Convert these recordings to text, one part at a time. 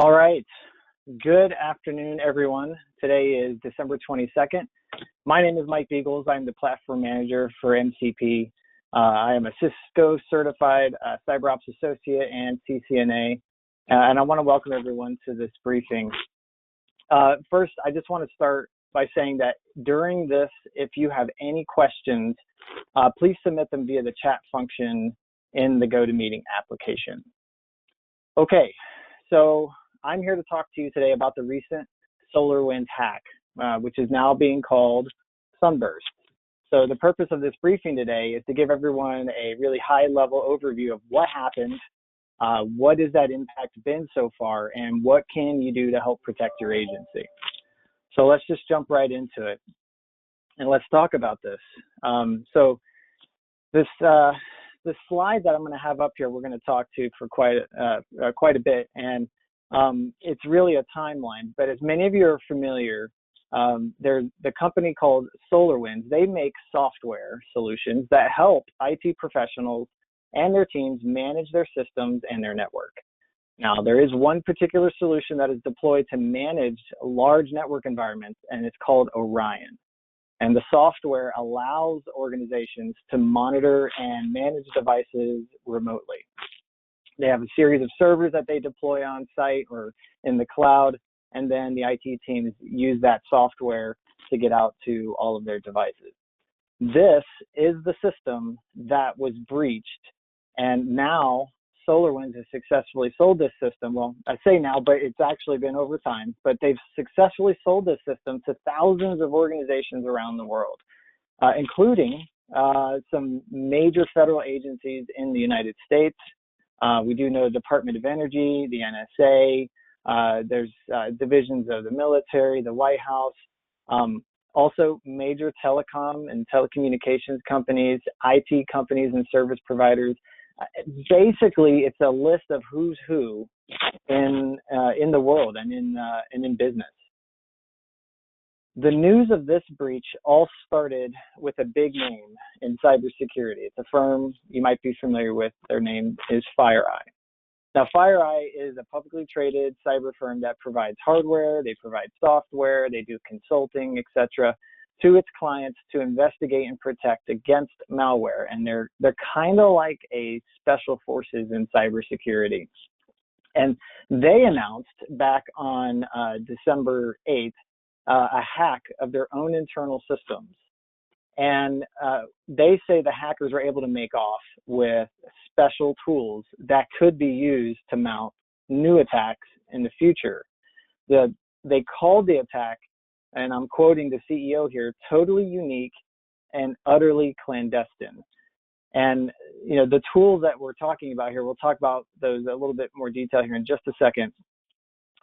All right. Good afternoon, everyone. Today is December 22nd. My name is Mike Beagles. I'm the platform manager for MCP. I am a Cisco certified CyberOps associate and CCNA, and I want to welcome everyone to this briefing. First, I just want to start by saying that during this, if you have any questions, please submit them via the chat function in the GoToMeeting application. Okay, so I'm here to talk to you today about the recent SolarWinds hack, which is now being called Sunburst. So the purpose of this briefing today is to give everyone a really high-level overview of what happened, what has that impact been so far, and what can you do to help protect your agency. So let's just jump right into it, and let's talk about this. So this slide that I'm going to have up here, we're going to talk to for quite a bit, and it's really a timeline. But as many of you are familiar, there's the company called SolarWinds. They make software solutions that help IT professionals and their teams manage their systems and their network. Now, there is one particular solution that is deployed to manage large network environments, and it's called Orion. And the software allows organizations to monitor and manage devices remotely. They have a series of servers that they deploy on site or in the cloud, and then the IT teams use that software to get out to all of their devices. This is the system that was breached, and now SolarWinds has successfully sold this system. Well, I say now, but it's actually been over time, but they've successfully sold this system to thousands of organizations around the world, including some major federal agencies in the United States. We do know the Department of Energy, the NSA, there's divisions of the military, the White House, also major telecom and telecommunications companies, IT companies and service providers. Basically, it's a list of who's who in the world and in business. The news of this breach all started with a big name in cybersecurity. It's a firm you might be familiar with. Their name is FireEye. Now, FireEye is a publicly traded cyber firm that provides hardware, they provide software, they do consulting, etc., to its clients to investigate and protect against malware. And they're kind of like a special forces in cybersecurity. And they announced back on December 8th a hack of their own internal systems. And they say the hackers were able to make off with special tools that could be used to mount new attacks in the future. They called the attack, and I'm quoting the CEO here, totally unique and utterly clandestine. And you know, the tools that we're talking about here, we'll talk about those a little bit more detail here in just a second.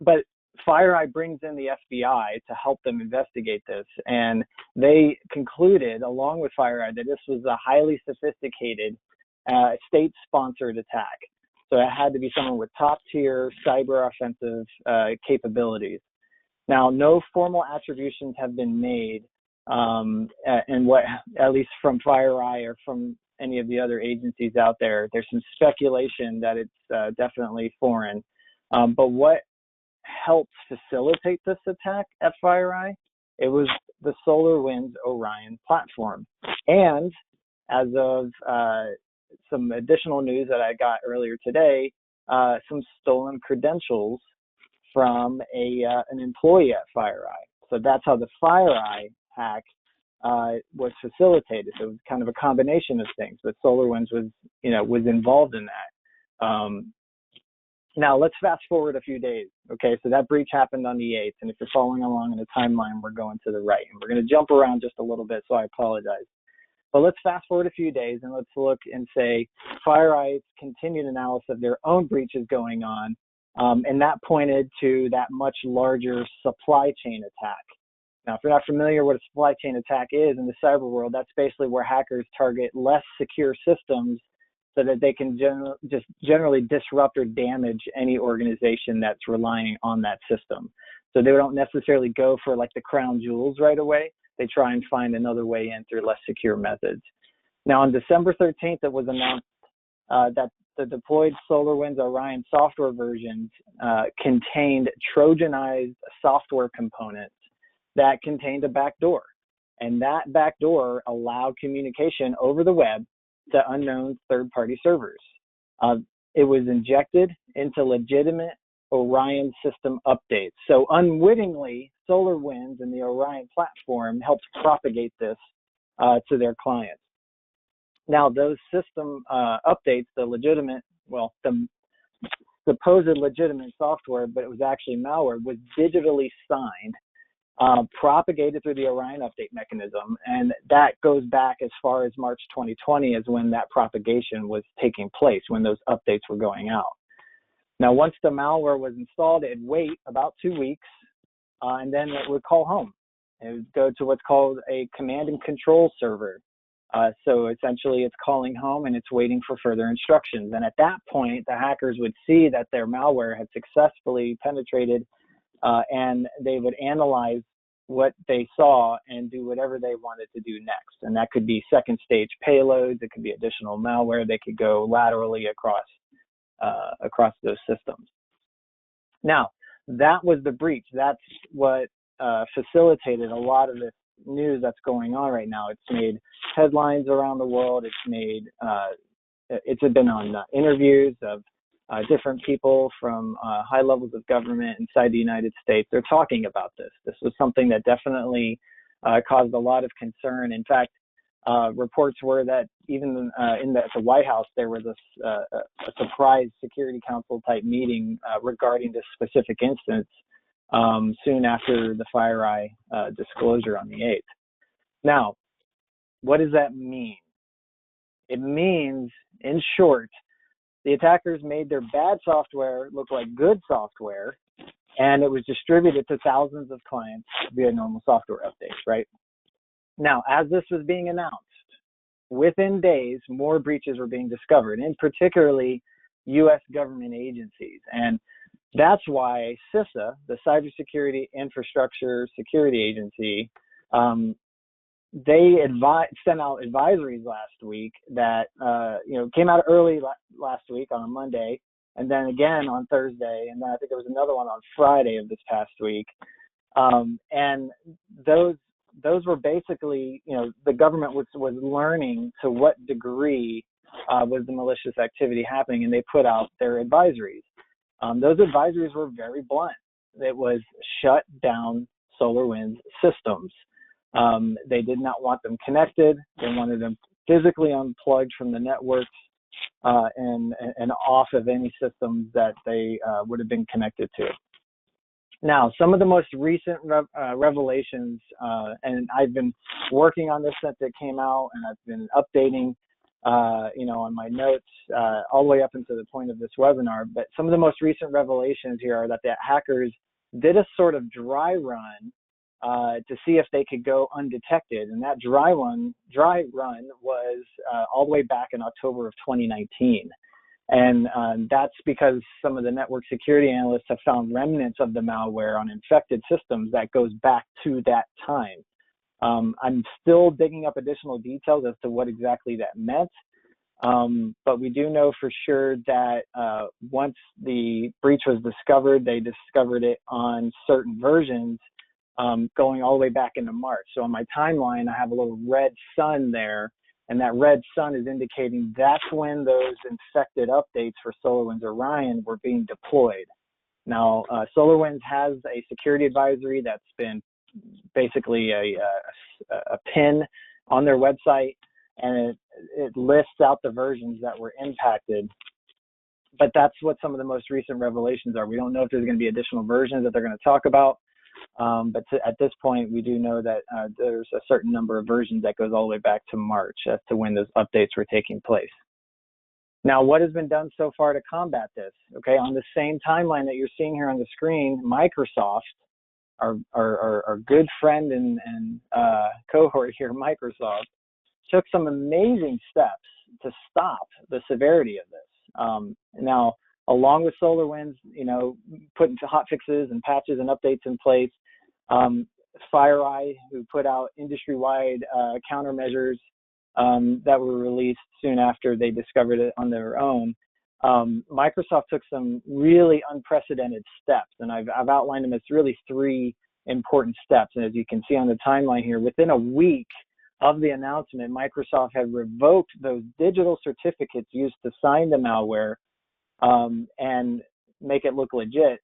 But FireEye brings in the FBI to help them investigate this, and they concluded, along with FireEye, that this was a highly sophisticated state-sponsored attack. So it had to be someone with top-tier cyber offensive capabilities. Now, no formal attributions have been made, and what, at least from FireEye or from any of the other agencies out there. There's some speculation that it's definitely foreign, but what helped facilitate this attack at FireEye? It was the SolarWinds Orion platform. And as of some additional news that I got earlier today, some stolen credentials from an employee at FireEye. So that's how the FireEye hack was facilitated. So it was kind of a combination of things, but SolarWinds was involved in that. Now, let's fast forward a few days. Okay, so that breach happened on the 8th, and if you're following along in the timeline, we're going to the right, and we're going to jump around just a little bit, so I apologize. But let's fast forward a few days, and let's look and say FireEye's continued analysis of their own breaches going on, and that pointed to that much larger supply chain attack. Now, if you're not familiar what a supply chain attack is in the cyber world, that's basically where hackers target less secure systems so that they can generally disrupt or damage any organization that's relying on that system. So they don't necessarily go for like the crown jewels right away. They try and find another way in through less secure methods. Now, on December 13th, it was announced that the deployed SolarWinds Orion software versions contained Trojanized software components that contained a backdoor. And that backdoor allowed communication over the web to unknown third-party servers. It was injected into legitimate Orion system updates. So unwittingly, SolarWinds and the Orion platform helped propagate this to their clients. Now, those system updates, the supposed legitimate software, but it was actually malware, was digitally signed, propagated through the Orion update mechanism, and that goes back as far as March 2020 as when that propagation was taking place, when those updates were going out. Now, once the malware was installed, it'd wait about 2 weeks, and then it would call home. It would go to what's called a command and control server. So essentially it's calling home and it's waiting for further instructions. And at that point, the hackers would see that their malware had successfully penetrated, and they would analyze what they saw and do whatever they wanted to do next. And that could be second stage payloads, it could be additional malware, they could go laterally across those systems. Now, that was the breach. That's what facilitated a lot of this news that's going on right now. It's made headlines around the world. It's been on interviews of different people from high levels of government inside the United States. They're talking about this. This was something that definitely caused a lot of concern. In fact, reports were that even at the White House, there was a surprise Security Council type meeting regarding this specific instance soon after the FireEye disclosure on the 8th. Now, what does that mean? It means, in short, the attackers made their bad software look like good software, and it was distributed to thousands of clients via normal software updates, right? Now, as this was being announced, within days, more breaches were being discovered, and particularly U.S. government agencies. And that's why CISA, the Cybersecurity Infrastructure Security Agency, they sent out advisories last week that came out early last week on a Monday, and then again on Thursday, and then I think there was another one on Friday of this past week. And those were basically, the government was learning to what degree was the malicious activity happening, and they put out their advisories. Those advisories were very blunt. It was shut down SolarWinds systems. They did not want them connected. They wanted them physically unplugged from the networks and off of any systems that they would have been connected to. Now, some of the most recent revelations, and I've been working on this since it came out, and I've been updating on my notes all the way up until the point of this webinar. But some of the most recent revelations here are that the hackers did a sort of dry run to see if they could go undetected. And that dry run was all the way back in October of 2019. And that's because some of the network security analysts have found remnants of the malware on infected systems that goes back to that time. I'm still digging up additional details as to what exactly that meant, but we do know for sure that once the breach was discovered, they discovered it on certain versions going all the way back into March. So on my timeline, I have a little red sun there, and that red sun is indicating that's when those infected updates for SolarWinds Orion were being deployed. Now, SolarWinds has a security advisory that's been basically a pin on their website, and it lists out the versions that were impacted. But that's what some of the most recent revelations are. We don't know if there's going to be additional versions that they're going to talk about, but at this point, we do know that there's a certain number of versions that goes all the way back to March as to when those updates were taking place. Now, what has been done so far to combat this? Okay, on the same timeline that you're seeing here on the screen, Microsoft, our good friend and cohort here, Microsoft, took some amazing steps to stop the severity of this. Now, along with SolarWinds, putting hot fixes and patches and updates in place, FireEye, who put out industry-wide countermeasures that were released soon after they discovered it on their own, Microsoft took some really unprecedented steps, and I've outlined them as really 3 important steps. And as you can see on the timeline here, within a week of the announcement, Microsoft had revoked those digital certificates used to sign the malware and make it look legit.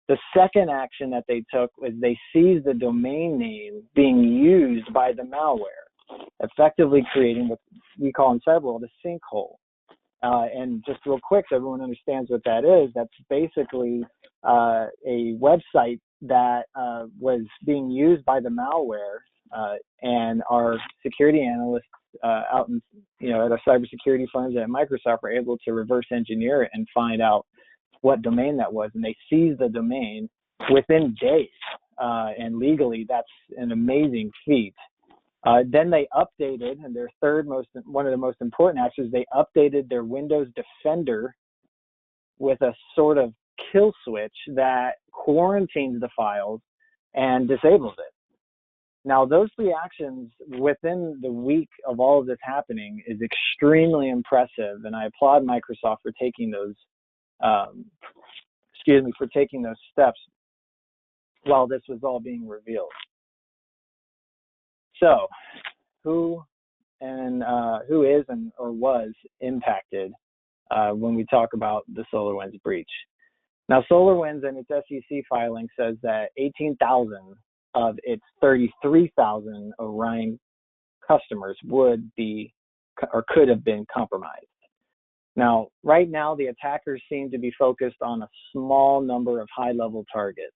The second action that they took was they seized the domain name being used by the malware, effectively creating what we call in cyber world a sinkhole. And just real quick, so everyone understands what that is, that's basically a website that was being used by the malware, and our security analysts out in, at our cybersecurity firms at Microsoft were able to reverse engineer it and find out what domain that was, and they seized the domain within days. And legally, that's an amazing feat. Then they updated, and one of the most important actions, they updated their Windows Defender with a sort of kill switch that quarantines the files and disables it. Now, those 3 actions within the week of all of this happening is extremely impressive, and I applaud Microsoft for taking those steps while this was all being revealed. So, who is or was impacted when we talk about the SolarWinds breach? Now, SolarWinds in its SEC filing says that 18,000 of its 33,000 Orion customers would be or could have been compromised. Now, right now, the attackers seem to be focused on a small number of high-level targets.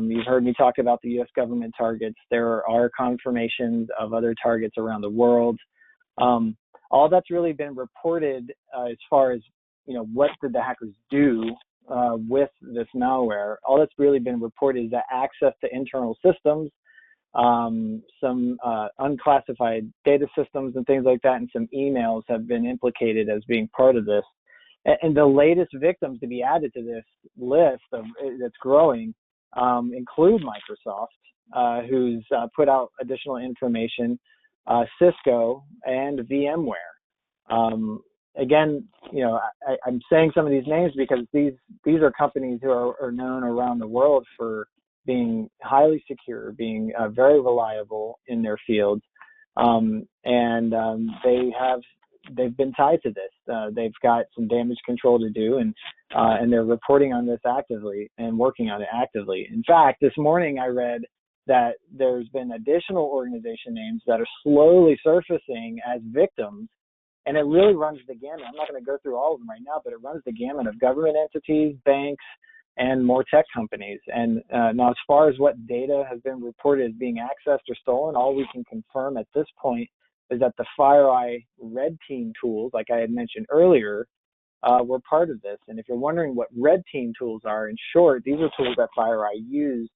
You've heard me talk about the U.S. government targets. There are confirmations of other targets around the world. All that's really been reported as far as, what did the hackers do with this malware, all that's really been reported is that access to internal systems, some unclassified data systems and things like that, and some emails have been implicated as being part of this. And the latest victims to be added to this list that's growing include Microsoft, who's put out additional information, Cisco, and VMware. Again, I'm saying some of these names because these are companies who are known around the world for being highly secure, being very reliable in their fields, and they've been tied to this. They've got some damage control to do, and they're reporting on this actively and working on it actively. In fact, this morning I read that there's been additional organization names that are slowly surfacing as victims, and it really runs the gamut. I'm not going to go through all of them right now, but it runs the gamut of government entities, banks, and more tech companies. And now, as far as what data has been reported as being accessed or stolen, all we can confirm at this point is that the FireEye red team tools, like I had mentioned earlier, were part of this. And if you're wondering what red team tools are, in short, these are tools that FireEye used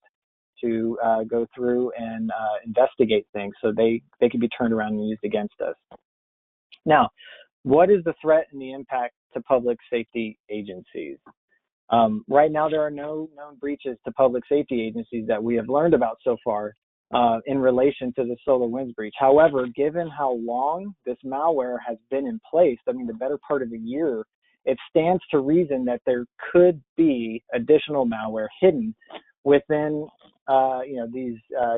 to go through and investigate things so they can be turned around and used against us. Now, what is the threat and the impact to public safety agencies? Right now, there are no known breaches to public safety agencies that we have learned about so far in relation to the SolarWinds breach. However, given how long this malware has been in place, I mean, the better part of a year, it stands to reason that there could be additional malware hidden within these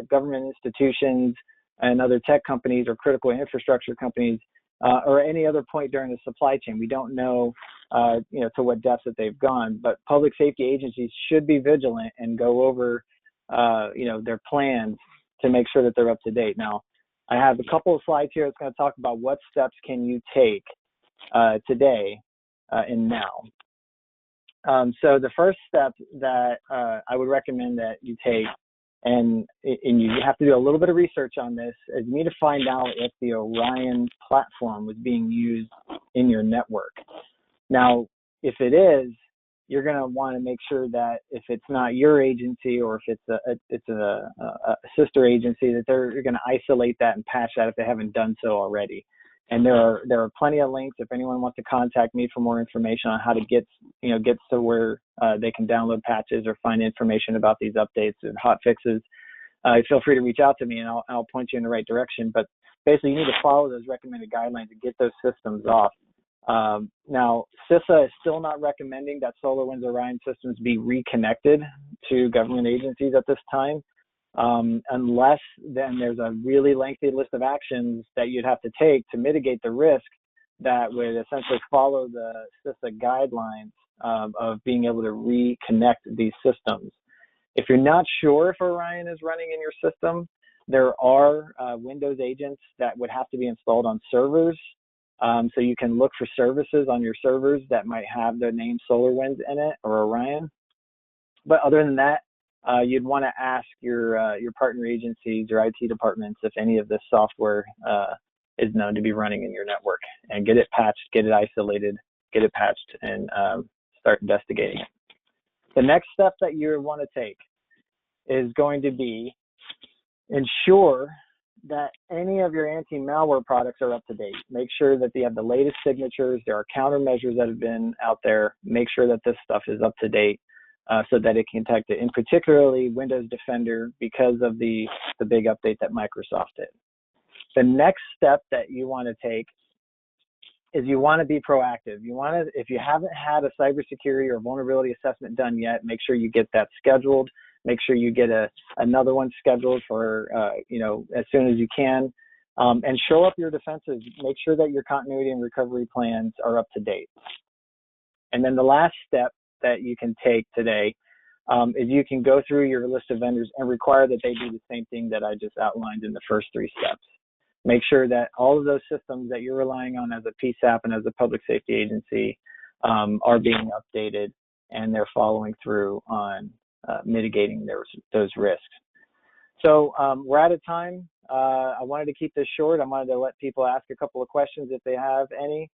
government institutions and other tech companies or critical infrastructure companies or any other point during the supply chain. We don't know, to what depths that they've gone, but public safety agencies should be vigilant and go over, their plans to make sure that they're up to date. Now, I have a couple of slides here that's going to talk about what steps can you take today and now. So the first step that I would recommend that you take, and you have to do a little bit of research on this, is you need to find out if the Orion platform was being used in your network. Now, if it is, you're going to want to make sure that if it's not your agency or if it's a sister agency, that you're going to isolate that and patch that if they haven't done so already. And there are plenty of links if anyone wants to contact me for more information on how to get to where they can download patches or find information about these updates and hot fixes. Feel free to reach out to me and I'll point you in the right direction. But basically, you need to follow those recommended guidelines and get those systems off. Now, CISA is still not recommending that SolarWinds Orion systems be reconnected to government agencies at this time, unless then there's a really lengthy list of actions that you'd have to take to mitigate the risk that would essentially follow the CISA guidelines of being able to reconnect these systems. If you're not sure if Orion is running in your system, there are Windows agents that would have to be installed on servers. So you can look for services on your servers that might have the name SolarWinds in it or Orion. But other than that, you'd want to ask your partner agencies or IT departments if any of this software is known to be running in your network, and get it patched, get it isolated, get it patched, and start investigating it. The next step that you want to take is going to be ensure that any of your anti-malware products are up to date. Make sure that they have the latest signatures. There are countermeasures that have been out there. Make sure that this stuff is up to date so that it can detect it, and particularly Windows Defender, because of the big update that Microsoft did. The next step that you want to take is you want to be proactive. You want to, if you haven't had a cybersecurity or vulnerability assessment done yet, make sure you get that scheduled. Make sure you get another one scheduled for, as soon as you can, and show up your defenses. Make sure that your continuity and recovery plans are up to date. And then the last step that you can take today is you can go through your list of vendors and require that they do the same thing that I just outlined in the first 3 steps. Make sure that all of those systems that you're relying on as a PSAP and as a public safety agency are being updated, and they're following through on mitigating those risks. So we're out of time. I wanted to keep this short. I wanted to let people ask a couple of questions if they have any.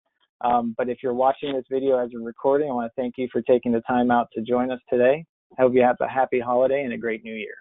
But if you're watching this video as a recording, I want to thank you for taking the time out to join us today. I hope you have a happy holiday and a great new year.